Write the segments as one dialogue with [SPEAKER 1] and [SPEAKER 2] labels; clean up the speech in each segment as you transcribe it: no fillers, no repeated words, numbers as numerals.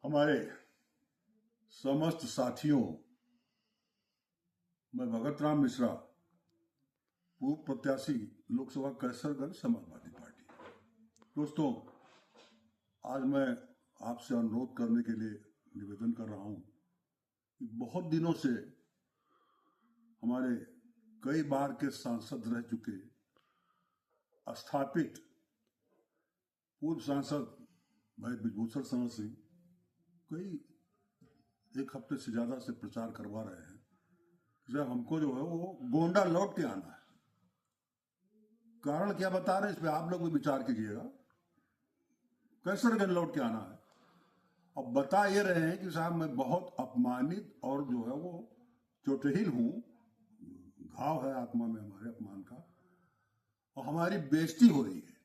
[SPEAKER 1] हमारे समस्त साथियों, मैं भगत राम मिश्रा, पूर्व प्रत्याशी लोकसभा कैसरगंज समाजवादी पार्टी। दोस्तों, आज मैं आपसे अनुरोध करने के लिए निवेदन कर रहा हूं कि बहुत दिनों से हमारे कई बार के सांसद रह चुके स्थापित पूर्व सांसद भाई ब्रिजभूषण शरण सिंह कई एक हफ्ते से ज्यादा से प्रचार करवा रहे हैं कि हमको जो है वो गोंडा लौट के आना है। कारण क्या बता रहे हैं, इस पे आप लोग भी विचार कीजिएगा। कैसरगंज लौट के आना है। अब बता ये रहे हैं कि साहब मैं बहुत अपमानित और जो है वो चोटहिल हूं, घाव है आत्मा में हमारे अपमान का, और हमारी बेइज्जती हो रही है।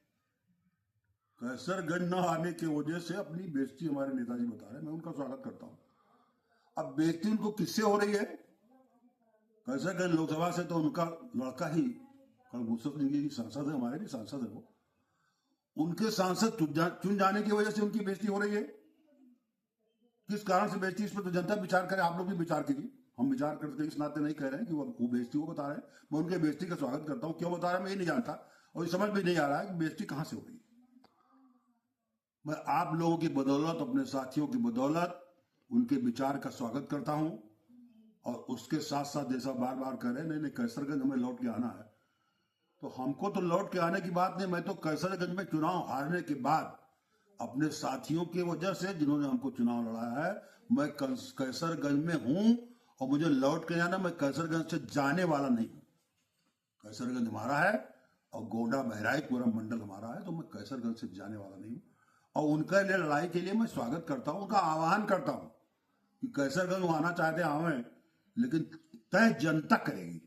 [SPEAKER 1] कैसरगंज न आने की वजह से अपनी बेइज्जती हमारे नेताजी बता रहे हैं। मैं उनका स्वागत करता हूं। अब बेइज्जती उनको किससे हो रही है? कैसरगंज लोकसभा से तो उनका लड़का ही कलभूषण सिंह जी सांसद है, हमारे भी सांसद है वो। उनके सांसद चुन जाने की वजह से उनकी बेइज्जती हो रही है। किस कारण से बेइज्जती, इस पर तो जनता विचार करे, आप लोग भी विचार कीजिए। हम विचार करते इस नाते नहीं कह रहे हैं कि वो बेइज्जती वो बता रहे हैं। मैं उनके बेइज्जती का स्वागत करता हूं। क्यों बता रहे हैं मैं ये नहीं जानता, और ये समझ भी नहीं आ रहा है कि बेइज्जती कहां से हो रही है। मैं आप लोगों की बदौलत, अपने साथियों की बदौलत उनके विचार का स्वागत करता हूं। और उसके साथ साथ जैसा बार बार कह रहे हैं, नहीं कैसरगंज हमें लौट के आना है, तो हमको तो लौट के आने की बात नहीं। मैं तो कैसरगंज में चुनाव हारने के बाद अपने साथियों की वजह से, जिन्होंने हमको चुनाव लड़ाया है, मैं कैसरगंज में हूं और मुझे लौट के जाना। मैं कैसरगंज से जाने वाला नहीं हूं। कैसरगंज हमारा है और गोंडा बहराइच पूरा मंडल हमारा है, तो मैं कैसरगंज से जाने वाला नहीं हूं। और उनके लिए लड़ाई के लिए मैं स्वागत करता हूं, उनका आह्वान करता हूं कि कैसरगंज आना चाहते आवे, लेकिन तय जनता करेगी।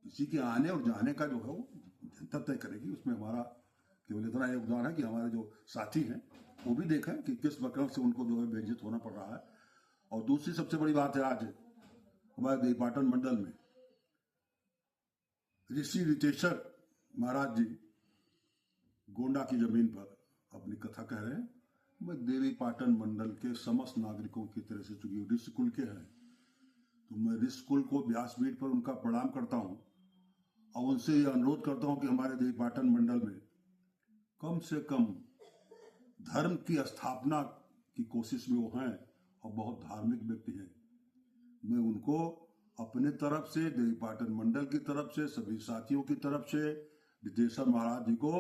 [SPEAKER 1] किसी के आने और जाने का जो है वो जनता तय करेगी। उसमें हमारा केवल इतना योगदान है कि हमारे जो साथी हैं वो भी देखें कि किस प्रकार से उनको जो है बेइज्जत होना पड़ रहा है। और दूसरी सबसे बड़ी बात है, आज हमारे देवीपाटन मंडल में ऋषि रितेश्वर महाराज जी गोंडा की जमीन पर अपनी कथा कह रहे हैं। मैं देवीपाटन मंडल के समस्त नागरिकों की तरह से, चूंकि ऋषि कुल के हैं, तो मैं ऋषि कुल को व्यासपीठ पर उनका प्रणाम करता हूं और उनसे यह अनुरोध करता हूं कि हमारे देवीपाटन मंडल में कम से कम धर्म की स्थापना की कोशिश में वो हैं और बहुत धार्मिक व्यक्ति हैं। मैं उनको अपने तरफ से, देवीपाटन मंडल की तरफ से, सभी साथियों की तरफ से रितेश्वर महाराज जी को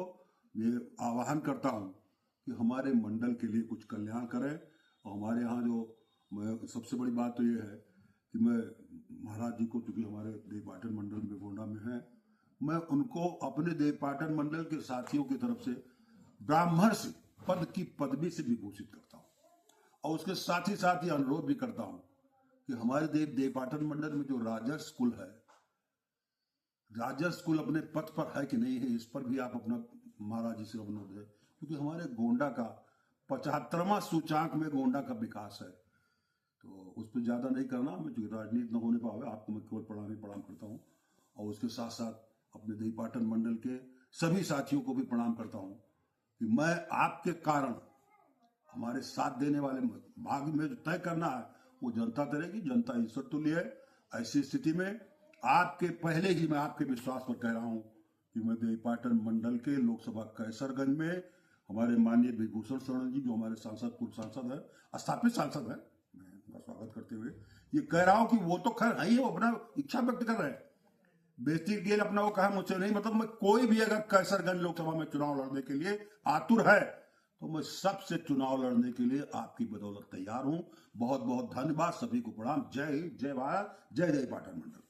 [SPEAKER 1] ये आह्वान करता हूं कि हमारे मंडल के लिए कुछ कल्याण करें। और हमारे यहाँ जो सबसे बड़ी बात तो ये है कि मैं महाराज जी को, चूंकि हमारे देवीपाटन मंडल में गोंडा में है, मैं उनको अपने देवीपाटन मंडल के साथियों की तरफ से ब्राह्मण पद की पदवी से विभूषित करता हूं। और उसके साथ ही अनुरोध भी करता हूं कि हमारे देवीपाटन मंडल में जो राजर्ष कुल है, राजर्ष कुल अपने पद पर है कि नहीं है, इस पर भी आप अपना महाराज जी से अनुरोध है। क्योंकि हमारे गोंडा का 75वां सूचांक में गोंडा का विकास है, तो उस पर ज्यादा नहीं करना। मैं जो राजनीति न होने पावे, आपको मैं केवल प्रणाम करता हूँ। और उसके साथ साथ अपने देवीपाटन मंडल के सभी साथियों को भी प्रणाम करता हूँ कि मैं आपके कारण, हमारे साथ देने वाले भाग में जो तय करना है वो जनता करेगी। जनता ईश्वर तुल्य है। ऐसी स्थिति में आपके पहले ही मैं आपके विश्वास पर कह रहा हूं कि मैं देवीपाटन मंडल के लोकसभा कैसरगंज में हमारे माननीय ब्रिजभूषण शरण जी, जो हमारे सांसद, पूर्व सांसद है, स्थापित सांसद है, मैं उनका स्वागत करते हुए ये कह रहा हूं कि वो तो खैर है ही, वो अपना इच्छा व्यक्त कर रहे हैं। बेइज्जती के लिए अपना वो कहा मुझसे नहीं, मतलब मैं कोई भी अगर कैसरगंज लोकसभा में चुनाव लड़ने के लिए आतुर है तो मैं सबसे चुनाव लड़ने के लिए आपकी बदौलत तैयार हूं। बहुत बहुत धन्यवाद, सभी को प्रणाम। जय हिंद, जय भारत, जय देवीपाटन मंडल।